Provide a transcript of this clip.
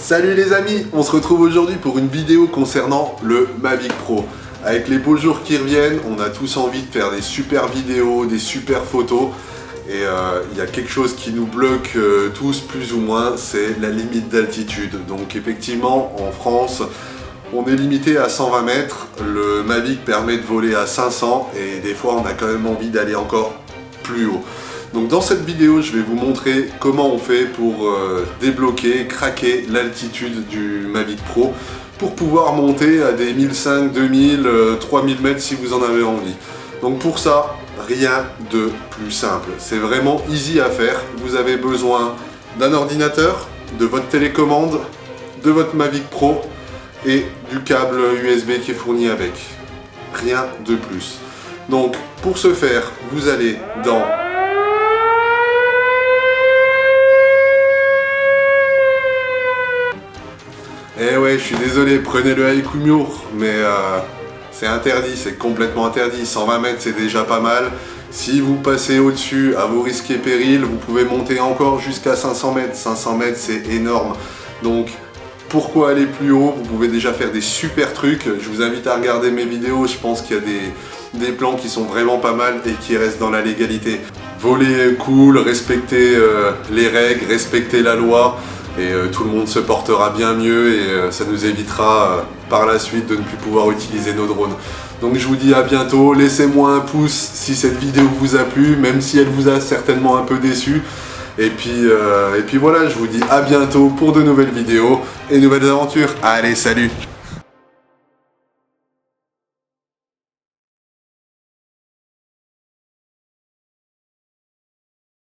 Salut les amis, on se retrouve aujourd'hui pour une vidéo concernant le Mavic Pro. Avec les beaux jours qui reviennent, on a tous envie de faire des super vidéos, des super photos. Et il y a quelque chose qui nous bloque tous plus ou moins, c'est la limite d'altitude. Donc effectivement, en France, on est limité à 120 mètres. Le Mavic permet de voler à 500 et des fois on a quand même envie d'aller encore plus haut. Donc dans cette vidéo, je vais vous montrer comment on fait pour débloquer, craquer l'altitude du Mavic Pro pour pouvoir monter à des 1500, 2000, 3000 mètres si vous en avez envie. Donc pour ça, rien de plus simple. C'est vraiment easy à faire. Vous avez besoin d'un ordinateur, de votre télécommande, de votre Mavic Pro et du câble USB qui est fourni avec. Rien de plus. Donc pour ce faire, vous allez dans Eh ouais, je suis désolé, prenez le Haikumiur, mais c'est interdit, c'est complètement interdit. 120 mètres, c'est déjà pas mal. Si vous passez au-dessus, à vos risques et périls, vous pouvez monter encore jusqu'à 500 mètres. 500 mètres, c'est énorme. Donc, pourquoi aller plus haut? Vous pouvez déjà faire des super trucs. Je vous invite à regarder mes vidéos. Je pense qu'il y a des plans qui sont vraiment pas mal et qui restent dans la légalité. Voler cool, respecter les règles, respecter la loi. Et tout le monde se portera bien mieux et ça nous évitera par la suite de ne plus pouvoir utiliser nos drones. Donc je vous dis à bientôt, laissez-moi un pouce si cette vidéo vous a plu, même si elle vous a certainement un peu déçu. Et puis voilà, je vous dis à bientôt pour de nouvelles vidéos et nouvelles aventures. Allez, salut!